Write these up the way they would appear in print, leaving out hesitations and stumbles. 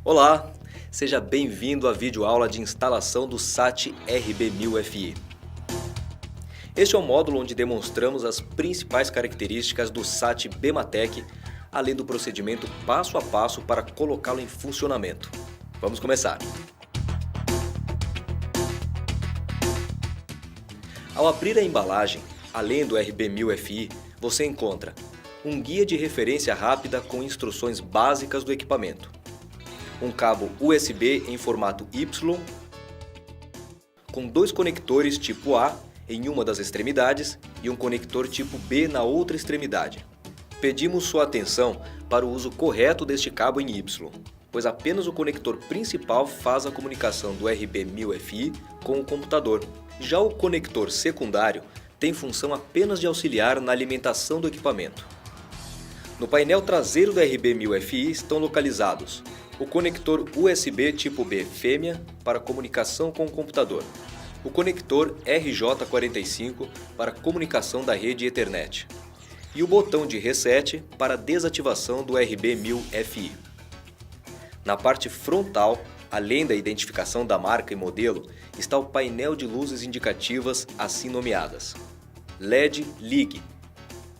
Olá, seja bem-vindo à videoaula de instalação do SAT RB1000FI. Este é um módulo onde demonstramos as principais características do SAT Bematec, além do procedimento passo a passo para colocá-lo em funcionamento. Vamos começar! Ao abrir a embalagem, além do RB1000FI, você encontra um guia de referência rápida com instruções básicas do equipamento, um cabo USB em formato Y, com dois conectores tipo A em uma das extremidades e um conector tipo B na outra extremidade. Pedimos sua atenção para o uso correto deste cabo em Y, pois apenas o conector principal faz a comunicação do RB1000FI com o computador. Já o conector secundário tem função apenas de auxiliar na alimentação do equipamento. No painel traseiro do RB1000FI estão localizados o conector USB tipo B fêmea para comunicação com o computador, o conector RJ45 para comunicação da rede Ethernet e o botão de reset para desativação do RB1000FI. Na parte frontal, além da identificação da marca e modelo, está o painel de luzes indicativas assim nomeadas. LED Ligue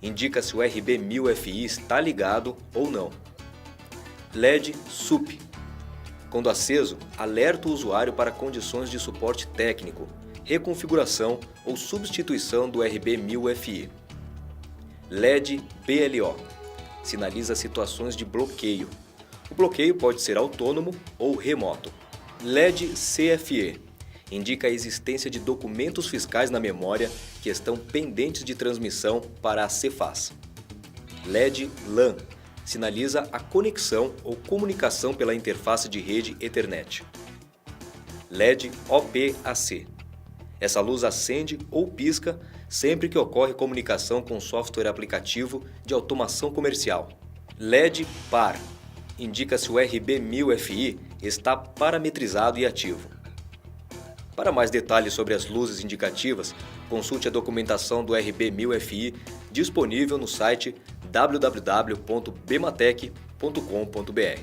indica se o RB1000FI está ligado ou não. LED SUP. Quando aceso, alerta o usuário para condições de suporte técnico, reconfiguração ou substituição do RB1000FI. LED BLO. Sinaliza situações de bloqueio. O bloqueio pode ser autônomo ou remoto. LED CFE. Indica a existência de documentos fiscais na memória que estão pendentes de transmissão para a Cefaz. LED LAN. Sinaliza a conexão ou comunicação pela interface de rede Ethernet. LED OPAC. Essa luz acende ou pisca sempre que ocorre comunicação com software aplicativo de automação comercial. LED PAR. Indica se o RB1000FI está parametrizado e ativo. Para mais detalhes sobre as luzes indicativas, consulte a documentação do RB1000FI disponível no site www.bematec.com.br.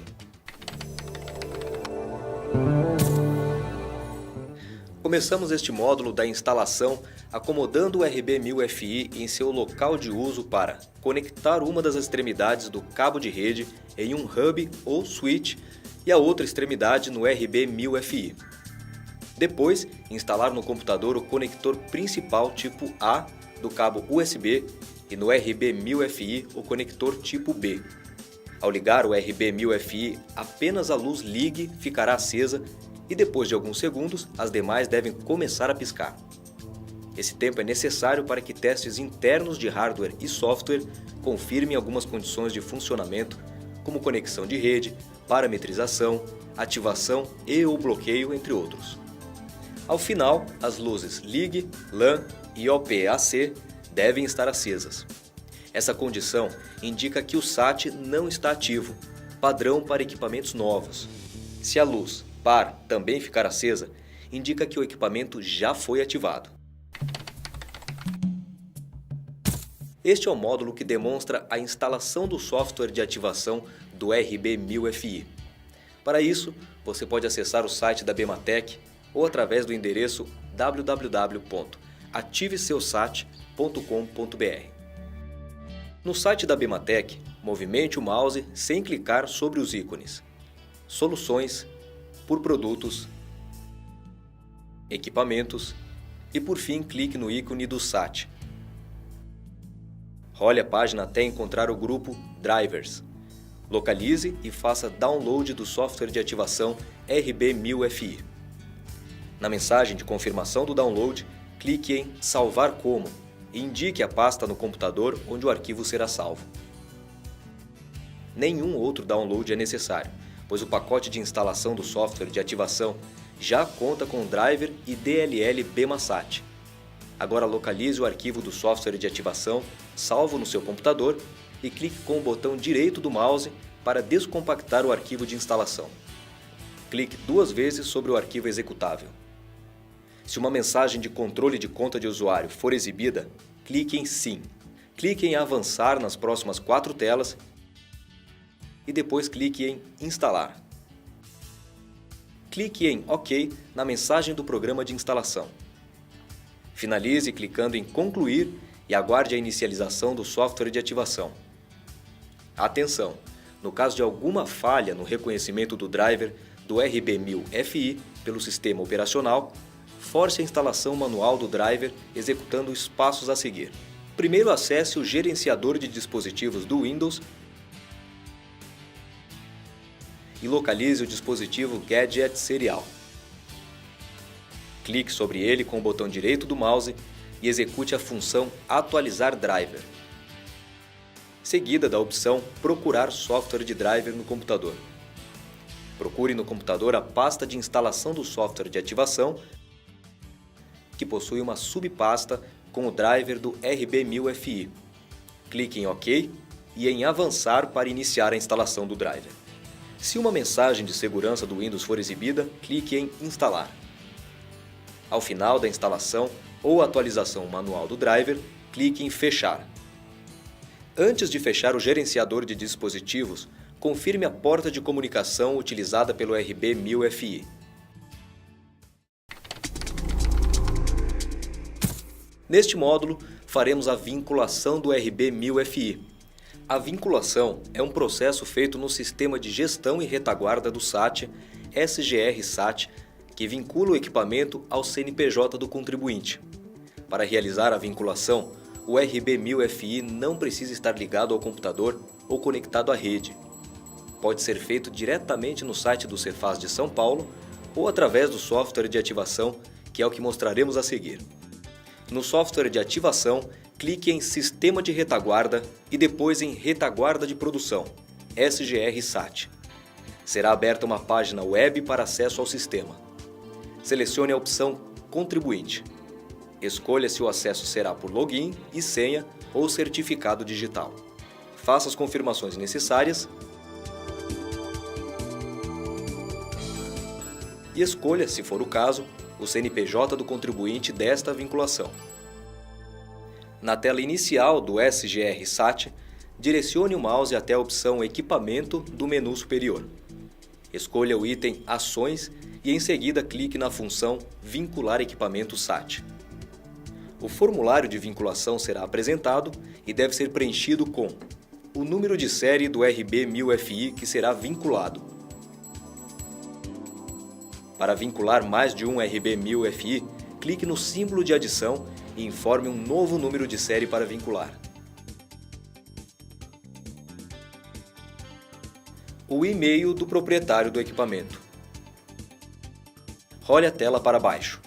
Começamos este módulo da instalação acomodando o RB1000FI em seu local de uso para conectar uma das extremidades do cabo de rede em um hub ou switch e a outra extremidade no RB1000FI. Depois, instalar no computador o conector principal tipo A do cabo USB e no RB1000FI o conector tipo B. Ao ligar o RB1000FI, apenas a luz ligue ficará acesa e depois de alguns segundos as demais devem começar a piscar. Esse tempo é necessário para que testes internos de hardware e software confirmem algumas condições de funcionamento, como conexão de rede, parametrização, ativação e ou bloqueio, entre outros. Ao final, as luzes LIG, LAN e OPAC devem estar acesas. Essa condição indica que o SAT não está ativo, padrão para equipamentos novos. Se a luz PAR também ficar acesa, indica que o equipamento já foi ativado. Este é o módulo que demonstra a instalação do software de ativação do RB1000FI. Para isso, você pode acessar o site da Bematec ou através do endereço www.ativeseusat.com.br. No site da Bematec, movimente o mouse sem clicar sobre os ícones Soluções, por Produtos, Equipamentos e por fim clique no ícone do SAT. Role a página até encontrar o grupo Drivers. Localize e faça download do software de ativação RB1000FI. Na mensagem de confirmação do download, clique em Salvar como e indique a pasta no computador onde o arquivo será salvo. Nenhum outro download é necessário, pois o pacote de instalação do software de ativação já conta com driver e DLL Bemasat. Agora localize o arquivo do software de ativação salvo no seu computador e clique com o botão direito do mouse para descompactar o arquivo de instalação. Clique 2 vezes sobre o arquivo executável. Se uma mensagem de controle de conta de usuário for exibida, clique em Sim. Clique em Avançar nas próximas 4 telas e depois clique em Instalar. Clique em OK na mensagem do programa de instalação. Finalize clicando em Concluir e aguarde a inicialização do software de ativação. Atenção! No caso de alguma falha no reconhecimento do driver do RB1000FI pelo sistema operacional, force a instalação manual do driver executando os passos a seguir. Primeiro acesse o gerenciador de dispositivos do Windows e localize o dispositivo Gadget Serial. Clique sobre ele com o botão direito do mouse e execute a função Atualizar Driver, seguida da opção Procurar software de driver no computador. Procure no computador a pasta de instalação do software de ativação, que possui uma subpasta com o driver do RB1000FI. Clique em OK e em Avançar para iniciar a instalação do driver. Se uma mensagem de segurança do Windows for exibida, clique em Instalar. Ao final da instalação ou atualização manual do driver, clique em Fechar. Antes de fechar o gerenciador de dispositivos, confirme a porta de comunicação utilizada pelo RB1000FI. Neste módulo, faremos a vinculação do RB1000FI. A vinculação é um processo feito no Sistema de Gestão e Retaguarda do SAT, SGR-SAT, que vincula o equipamento ao CNPJ do contribuinte. Para realizar a vinculação, o RB1000FI não precisa estar ligado ao computador ou conectado à rede. Pode ser feito diretamente no site do Cefaz de São Paulo ou através do software de ativação, que é o que mostraremos a seguir. No software de ativação, clique em Sistema de Retaguarda e depois em Retaguarda de Produção, SGR-SAT. Será aberta uma página web para acesso ao sistema. Selecione a opção Contribuinte. Escolha se o acesso será por login e senha ou certificado digital. Faça as confirmações necessárias e escolha, se for o caso, o CNPJ do contribuinte desta vinculação. Na tela inicial do SGR-SAT, direcione o mouse até a opção Equipamento do menu superior. Escolha o item Ações e em seguida clique na função Vincular equipamento SAT. O formulário de vinculação será apresentado e deve ser preenchido com o número de série do RB1000FI que será vinculado. Para vincular mais de um RB1000FI, clique no símbolo de adição e informe um novo número de série para vincular. O e-mail do proprietário do equipamento. Role a tela para baixo.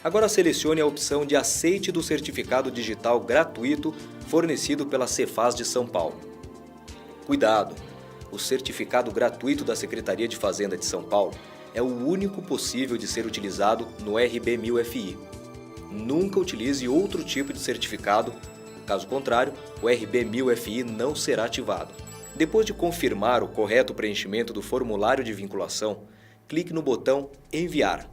Agora selecione a opção de aceite do certificado digital gratuito fornecido pela Cefaz de São Paulo. Cuidado! O certificado gratuito da Secretaria de Fazenda de São Paulo é o único possível de ser utilizado no RB1000FI. Nunca utilize outro tipo de certificado, caso contrário, o RB1000FI não será ativado. Depois de confirmar o correto preenchimento do formulário de vinculação, clique no botão Enviar.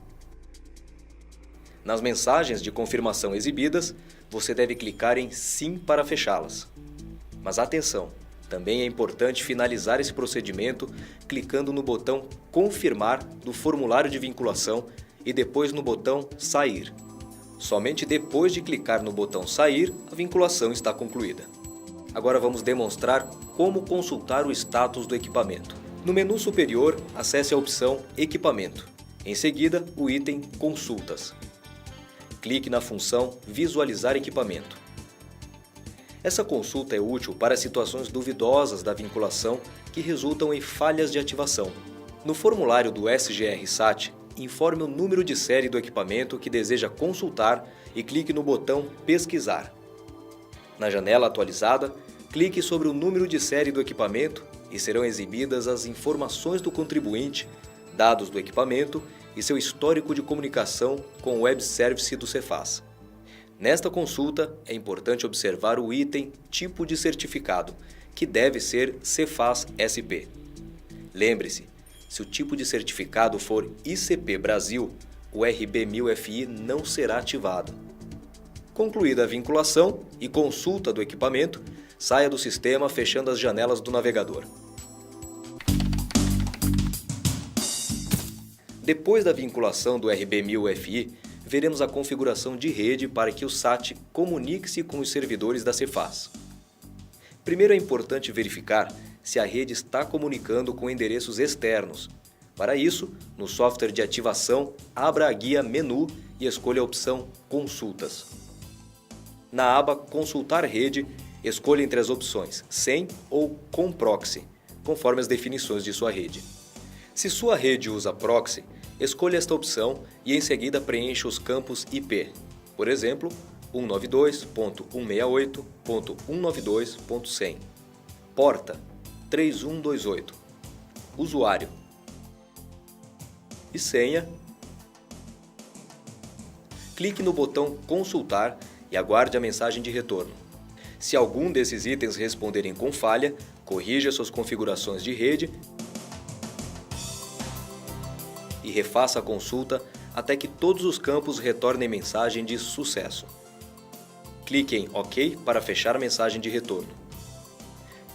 Nas mensagens de confirmação exibidas, você deve clicar em Sim para fechá-las. Mas atenção! Também é importante finalizar esse procedimento clicando no botão Confirmar do formulário de vinculação e depois no botão Sair. Somente depois de clicar no botão Sair, a vinculação está concluída. Agora vamos demonstrar como consultar o status do equipamento. No menu superior, acesse a opção Equipamento. Em seguida, o item Consultas. Clique na função Visualizar equipamento. Essa consulta é útil para situações duvidosas da vinculação que resultam em falhas de ativação. No formulário do SGR-SAT, informe o número de série do equipamento que deseja consultar e clique no botão Pesquisar. Na janela atualizada, clique sobre o número de série do equipamento e serão exibidas as informações do contribuinte, dados do equipamento e seu histórico de comunicação com o Web Service do Cefaz. Nesta consulta, é importante observar o item Tipo de Certificado, que deve ser Cefaz SP. Lembre-se, se o tipo de certificado for ICP Brasil, o RB1000FI não será ativado. Concluída a vinculação e consulta do equipamento, saia do sistema fechando as janelas do navegador. Depois da vinculação do RB1000FI, veremos a configuração de rede para que o SAT comunique-se com os servidores da Cefaz. Primeiro é importante verificar se a rede está comunicando com endereços externos. Para isso, no software de ativação, abra a guia Menu e escolha a opção Consultas. Na aba Consultar Rede, escolha entre as opções Sem ou Com Proxy, conforme as definições de sua rede. Se sua rede usa proxy, escolha esta opção e em seguida preencha os campos IP, por exemplo, 192.168.192.100, porta 3128, usuário e senha. Clique no botão Consultar e aguarde a mensagem de retorno. Se algum desses itens responderem com falha, corrija suas configurações de rede e refaça a consulta até que todos os campos retornem mensagem de sucesso. Clique em OK para fechar a mensagem de retorno.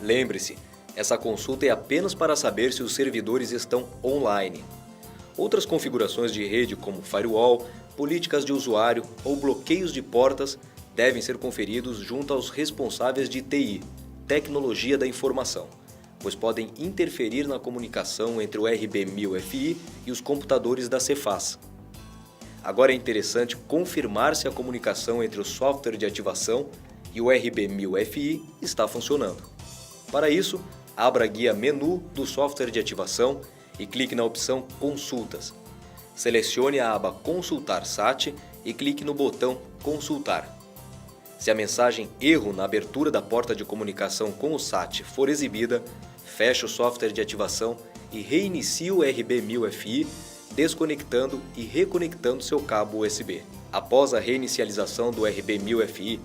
Lembre-se, essa consulta é apenas para saber se os servidores estão online. Outras configurações de rede como firewall, políticas de usuário ou bloqueios de portas devem ser conferidos junto aos responsáveis de TI, Tecnologia da Informação, pois podem interferir na comunicação entre o RB1000FI e os computadores da Cefaz. Agora é interessante confirmar se a comunicação entre o software de ativação e o RB1000FI está funcionando. Para isso, abra a guia Menu do software de ativação e clique na opção Consultas. Selecione a aba Consultar SAT e clique no botão Consultar. Se a mensagem Erro na abertura da porta de comunicação com o SAT for exibida, feche o software de ativação e reinicie o RB1000FI, desconectando e reconectando seu cabo USB. Após a reinicialização do RB1000FI,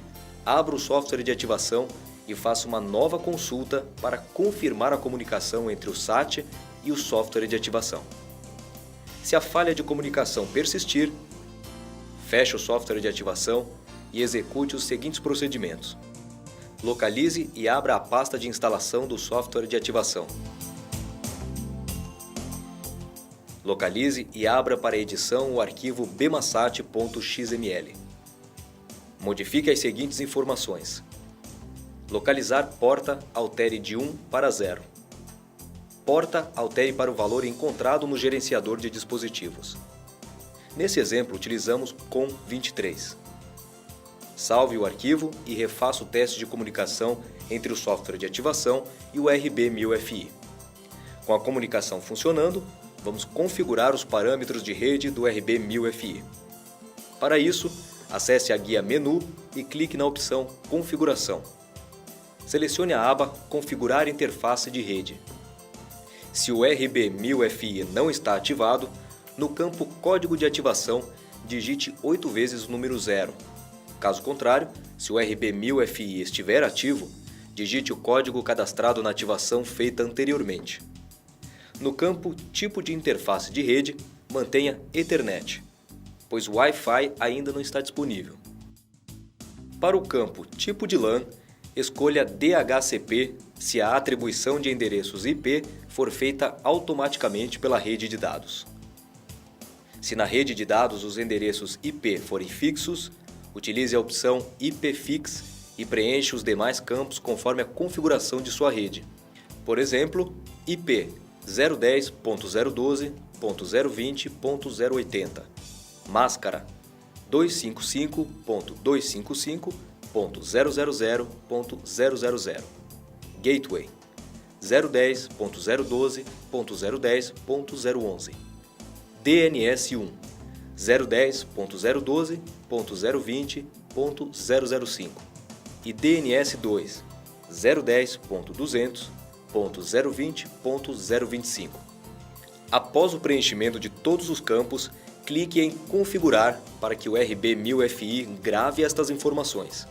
abra o software de ativação e faça uma nova consulta para confirmar a comunicação entre o SAT e o software de ativação. Se a falha de comunicação persistir, feche o software de ativação e execute os seguintes procedimentos. Localize e abra a pasta de instalação do software de ativação. Localize e abra para edição o arquivo bmasat.xml. Modifique as seguintes informações. Localizar porta, altere de 1 para 0. Porta, altere para o valor encontrado no gerenciador de dispositivos. Nesse exemplo, utilizamos COM23. Salve o arquivo e refaça o teste de comunicação entre o software de ativação e o RB1000FI. Com a comunicação funcionando, vamos configurar os parâmetros de rede do RB1000FI. Para isso, acesse a guia Menu e clique na opção Configuração. Selecione a aba Configurar interface de rede. Se o RB1000FI não está ativado, no campo Código de ativação, digite 8 vezes o número 0. Caso contrário, se o RB1000FI estiver ativo, digite o código cadastrado na ativação feita anteriormente. No campo Tipo de interface de rede, mantenha Ethernet, pois o Wi-Fi ainda não está disponível. Para o campo Tipo de LAN, escolha DHCP se a atribuição de endereços IP for feita automaticamente pela rede de dados. Se na rede de dados os endereços IP forem fixos, utilize a opção IPFix e preencha os demais campos conforme a configuração de sua rede. Por exemplo, IP 010.012.020.080, máscara 255.255.000.000, gateway 010.012.010.011, DNS1 010.012.020.005 e DNS2 010.200.020.025. Após o preenchimento de todos os campos, clique em Configurar para que o RB1000FI grave estas informações.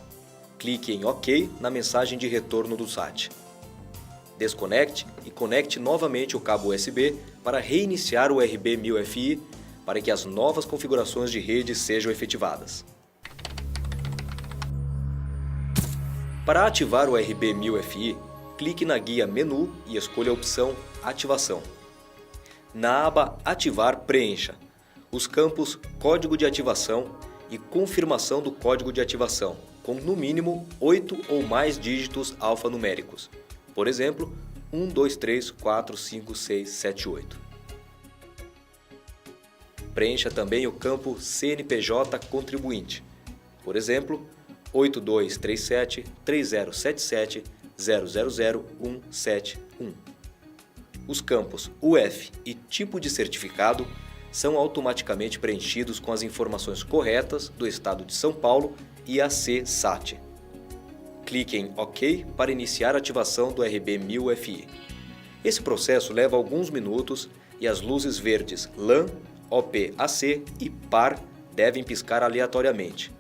Clique em OK na mensagem de retorno do SAT. Desconecte e conecte novamente o cabo USB para reiniciar o RB1000FI, para que as novas configurações de rede sejam efetivadas. Para ativar o RB1000FI, clique na guia Menu e escolha a opção Ativação. Na aba Ativar, preencha os campos Código de ativação e Confirmação do código de ativação, com no mínimo 8 ou mais dígitos alfanuméricos. Por exemplo, 1, 2, 3, 4, 5, 6, 7, 8. Preencha também o campo CNPJ contribuinte. Por exemplo, 8237 3077 000171. Os campos UF e tipo de certificado são automaticamente preenchidos com as informações corretas do Estado de São Paulo e AC-SAT. Clique em OK para iniciar a ativação do RB1000FI. Esse processo leva alguns minutos e as luzes verdes LAN, OP-AC e PAR devem piscar aleatoriamente.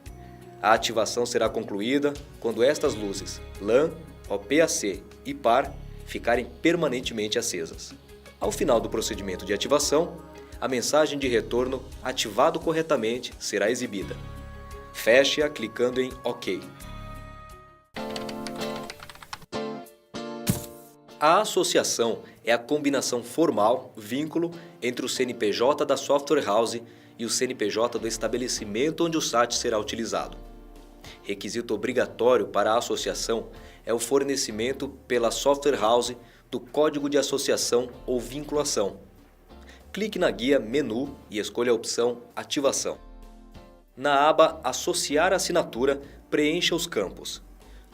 A ativação será concluída quando estas luzes LAN, OP-AC e PAR ficarem permanentemente acesas. Ao final do procedimento de ativação, a mensagem de retorno "ativado corretamente" será exibida. Feche-a clicando em OK. A associação é a combinação formal, vínculo, entre o CNPJ da software house e o CNPJ do estabelecimento onde o SAT será utilizado. Requisito obrigatório para a associação é o fornecimento pela software house do código de associação ou vinculação. Clique na guia Menu e escolha a opção Ativação. Na aba Associar assinatura, preencha os campos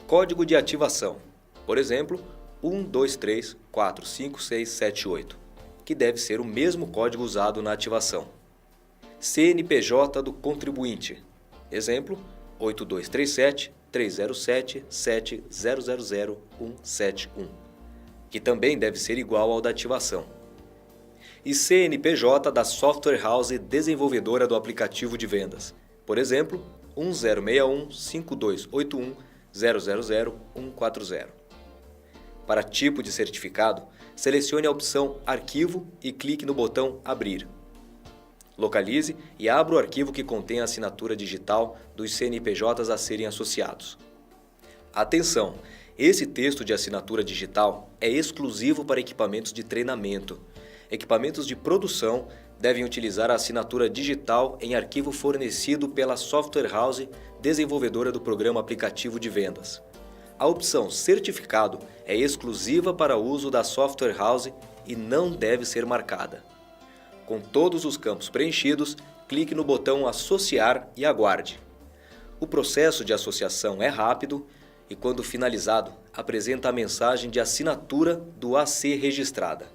Código de ativação, por exemplo, 1, 2, 3, 4, 5, 6, 7, 8, que deve ser o mesmo código usado na ativação. CNPJ do contribuinte, exemplo, 8237 307 7000171, que também deve ser igual ao da ativação. E CNPJ da software house desenvolvedora do aplicativo de vendas, por exemplo, 1061 5281 000140. Para tipo de certificado, selecione a opção Arquivo e clique no botão Abrir. Localize e abra o arquivo que contém a assinatura digital dos CNPJs a serem associados. Atenção! Esse texto de assinatura digital é exclusivo para equipamentos de treinamento. Equipamentos de produção devem utilizar a assinatura digital em arquivo fornecido pela software house desenvolvedora do programa aplicativo de vendas. A opção Certificado é exclusiva para uso da software house e não deve ser marcada. Com todos os campos preenchidos, clique no botão Associar e aguarde. O processo de associação é rápido e, quando finalizado, apresenta a mensagem de assinatura do AC registrada.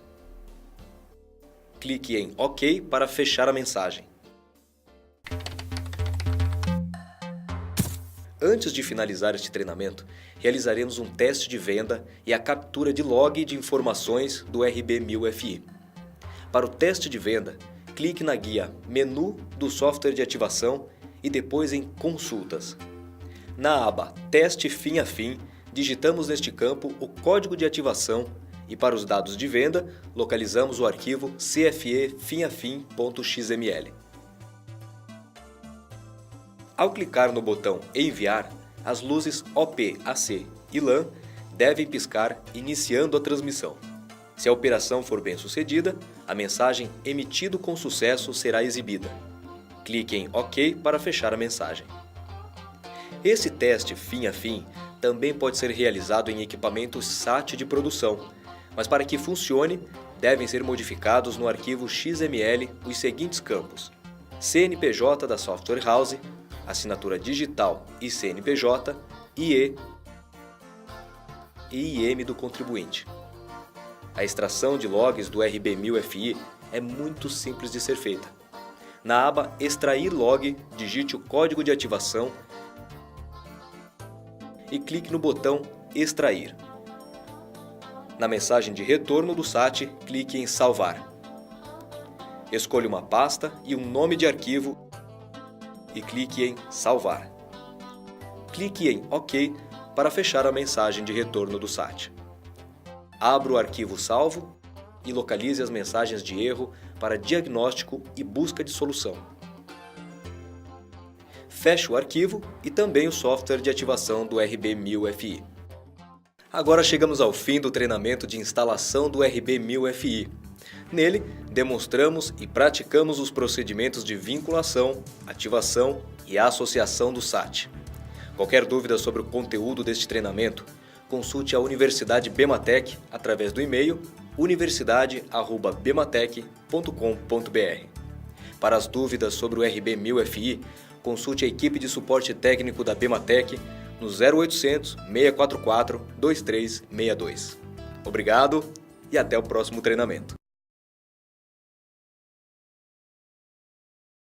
Clique em OK para fechar a mensagem. Antes de finalizar este treinamento, realizaremos um teste de venda e a captura de log de informações do RB1000FI. Para o teste de venda, clique na guia Menu do software de ativação e depois em Consultas. Na aba Teste fim a fim, digitamos neste campo o código de ativação e, para os dados de venda, localizamos o arquivo cfe-fim-a-fim.xml. Ao clicar no botão Enviar, as luzes OP, AC e LAN devem piscar iniciando a transmissão. Se a operação for bem sucedida, a mensagem Emitido com sucesso será exibida. Clique em OK para fechar a mensagem. Esse teste fim a fim também pode ser realizado em equipamentos SAT de produção, mas para que funcione, devem ser modificados no arquivo XML os seguintes campos: CNPJ da software house, assinatura digital e CNPJ, IE e IM do contribuinte. A extração de logs do RB1000FI é muito simples de ser feita. Na aba Extrair log, digite o código de ativação e clique no botão Extrair. Na mensagem de retorno do SAT, clique em Salvar. Escolha uma pasta e um nome de arquivo e clique em Salvar. Clique em OK para fechar a mensagem de retorno do SAT. Abra o arquivo salvo e localize as mensagens de erro para diagnóstico e busca de solução. Feche o arquivo e também o software de ativação do RB1000FI. Agora chegamos ao fim do treinamento de instalação do RB1000FI. Nele, demonstramos e praticamos os procedimentos de vinculação, ativação e associação do SAT. Qualquer dúvida sobre o conteúdo deste treinamento, consulte a Universidade Bematec através do e-mail universidade@bematec.com.br. Para as dúvidas sobre o RB1000FI, consulte a equipe de suporte técnico da Bematec no 0800 644 2362. Obrigado e até o próximo treinamento.